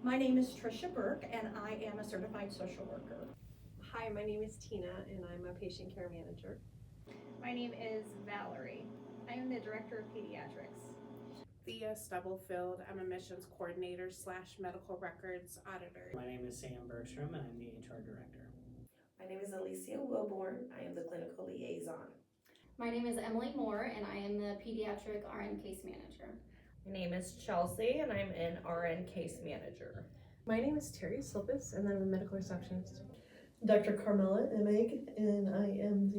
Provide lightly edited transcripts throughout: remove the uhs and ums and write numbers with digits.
My name is Tricia Burke, and I am a certified social worker. Hi, my name is Tina, and I'm a patient care manager. My name is Valerie. I am the Director of Pediatrics. Thea Stubblefield. I'm a missions coordinator / medical records auditor. My name is Sam Bergstrom, and I'm the HR director. My name is Alicia Wilborn. I am the clinical liaison. My name is Emily Moore, and I am the pediatric RN case manager. My name is Chelsea, and I'm an RN case manager. My name is Terry Silvas, and I'm a medical receptionist. Dr. Carmela Emig, and I am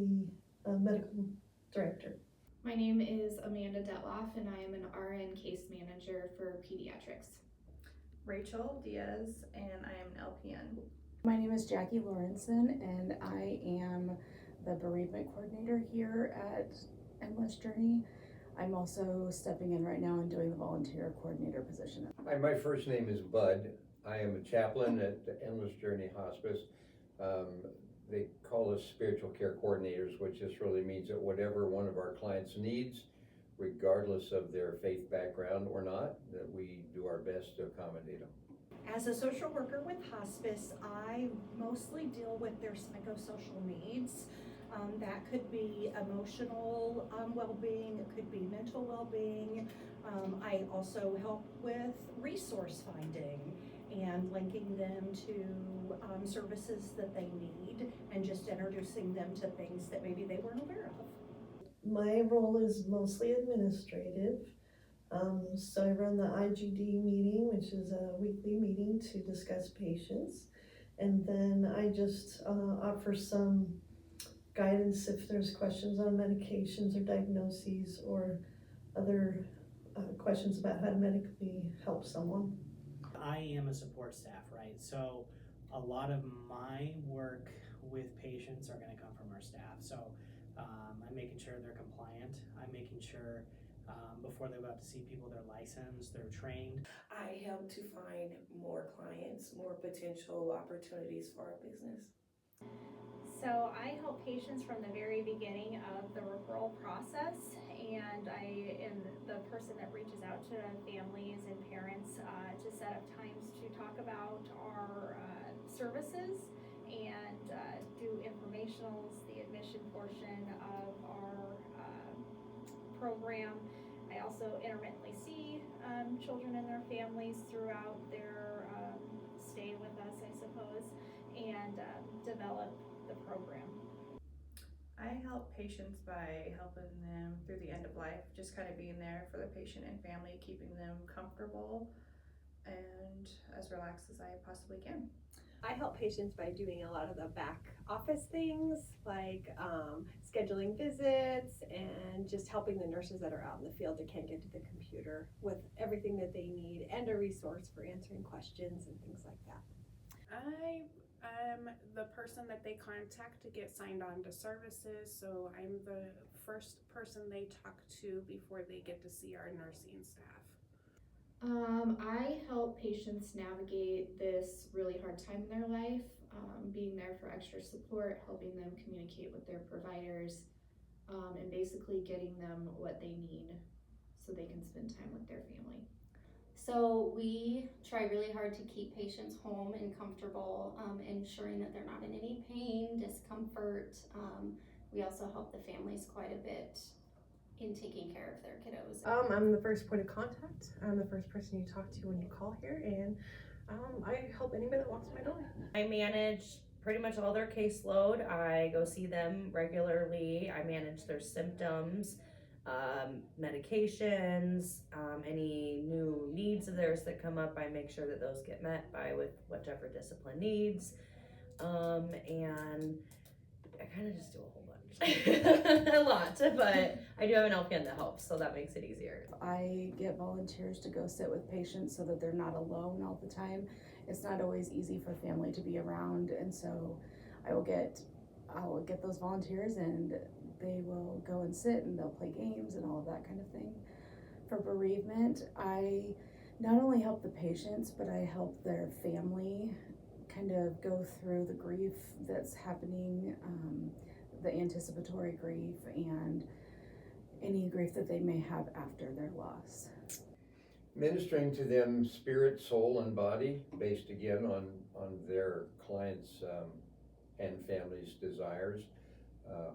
the medical director. My name is Amanda Detloff, and I am an RN case manager for pediatrics. Rachel Diaz, and I am an LPN. My name is Jackie Lawrenson, and I am the bereavement coordinator here at Endless Journey. I'm also stepping in right now and doing the volunteer coordinator position. Hi, my first name is Bud. I am a chaplain at the Endless Journey Hospice. They call us spiritual care coordinators, which just really means that whatever one of our clients needs, regardless of their faith background or not, that we do our best to accommodate them. As a social worker with hospice, I mostly deal with their psychosocial needs. That could be emotional well-being, it could be mental well-being. I also help with resource finding and linking them to services that they need and just introducing them to things that maybe they weren't aware of. My role is mostly administrative. So I run the IGD meeting, which is a weekly meeting to discuss patients. And then I just offer some guidance if there's questions on medications or diagnoses or other questions about how to medically help someone. I am a support staff, right? So a lot of my work with patients are going to come from our staff. So I'm making sure they're compliant. I'm making sure before they go out to see people, they're licensed, they're trained. I help to find more clients, more potential opportunities for our business. So I help patients from the very beginning of the referral process, and I am the person that reaches out to families and parents to set up times to talk about our services and do informationals, the admission portion of our program. I also intermittently see children and their families throughout their stay with us, I suppose, and develop the program. I help patients by helping them through the end of life, just kind of being there for the patient and family, keeping them comfortable and as relaxed as I possibly can. I help patients by doing a lot of the back office things like scheduling visits and just helping the nurses that are out in the field that can't get to the computer with everything that they need and a resource for answering questions and things like that. I am the person that they contact to get signed on to services, so I'm the first person they talk to before they get to see our nursing staff. I help patients navigate this really hard time in their life, being there for extra support, helping them communicate with their providers, and basically getting them what they need so they can spend time with their family. So we try really hard to keep patients home and comfortable, ensuring that they're not in any pain, discomfort. We also help the families quite a bit in taking care of their kiddos. I'm the first point of contact. I'm the first person you talk to when you call here, and I help anybody that walks in my door. I manage pretty much all their caseload. I go see them regularly. I manage their symptoms, medications, any new needs of theirs that come up. I make sure that those get met with whichever discipline needs, and I kind of just do a whole bunch. A lot, but I do have an LPN that helps, so that makes it easier. I get volunteers to go sit with patients so that they're not alone all the time. It's not always easy for family to be around, and so I'll get those volunteers and they will go and sit and they'll play games and all of that kind of thing. For bereavement, I not only help the patients, but I help their family kind of go through the grief that's happening, the anticipatory grief and any grief that they may have after their loss. Ministering to them spirit, soul, and body, based again on their clients' and families' desires.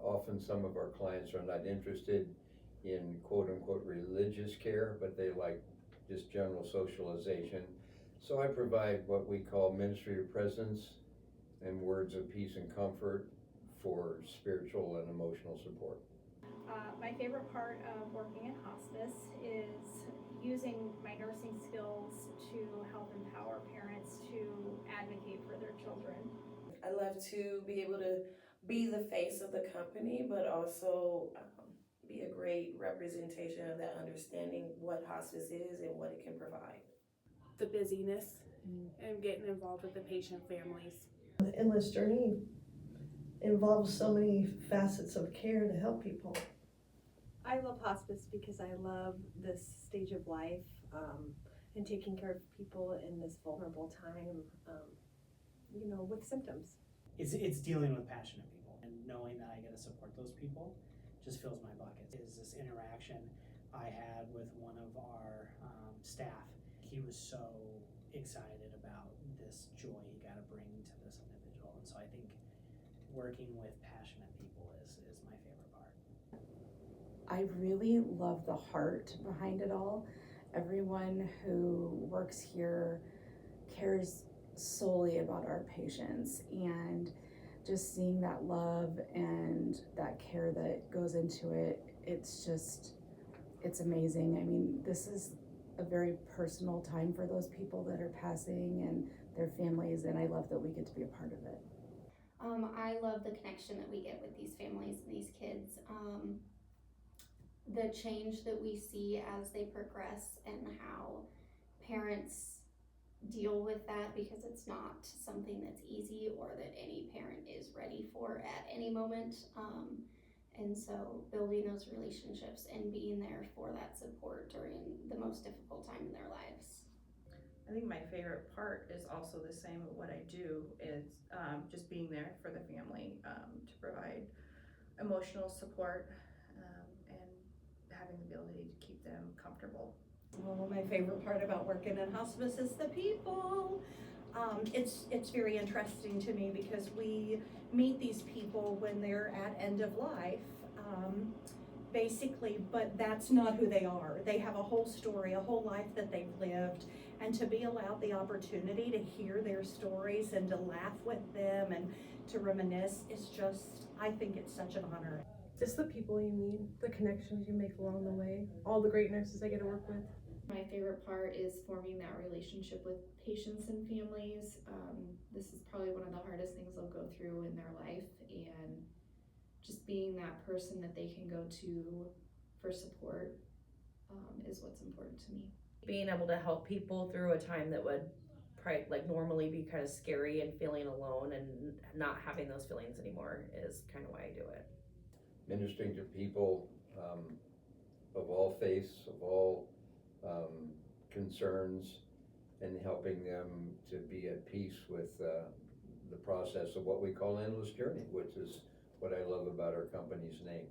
Often some of our clients are not interested in quote-unquote religious care, but they like just general socialization. So I provide what we call ministry of presence and words of peace and comfort for spiritual and emotional support. My favorite part of working in hospice is using my nursing skills to help empower parents to advocate for their children. I love to be able to be the face of the company, but also be a great representation of that understanding what hospice is and what it can provide. The busyness and getting involved with the patient families. The Endless Journey involves so many facets of care to help people. I love hospice because I love this stage of life and taking care of people in this vulnerable time, with symptoms. It's dealing with passionate people, and knowing that I get to support those people just fills my bucket. Is this interaction I had with one of our staff. He was so excited about this joy he got to bring to this individual, and so I think working with passionate people is my favorite part. I really love the heart behind it all. Everyone who works here cares solely about our patients, and just seeing that love and that care that goes into it, it's amazing. I mean, this is a very personal time for those people that are passing and their families, and I love that we get to be a part of it. I love the connection that we get with these families and these kids. The change that we see as they progress and how parents deal with that, because it's not something that's easy or that any parent is ready for at any moment. And so building those relationships and being there for that support during the most difficult time in their lives. I think my favorite part is also the same of what I do is just being there for the family to provide emotional support and having the ability to keep them comfortable. Well, my favorite part about working in hospice is the people. It's very interesting to me because we meet these people when they're at end of life, basically, but that's not who they are. They have a whole story, a whole life that they've lived, and to be allowed the opportunity to hear their stories and to laugh with them and to reminisce is just, I think it's such an honor. Just the people you meet, the connections you make along the way, all the great nurses I get to work with. My favorite part is forming that relationship with patients and families. This is probably one of the hardest things they'll go through in their life, and just being that person that they can go to for support is what's important to me. Being able to help people through a time that would normally be kind of scary and feeling alone, and not having those feelings anymore is kind of why I do it. Ministering to people of all faiths, of all concerns, and helping them to be at peace with the process of what we call Endless Journey, which is what I love about our company's name.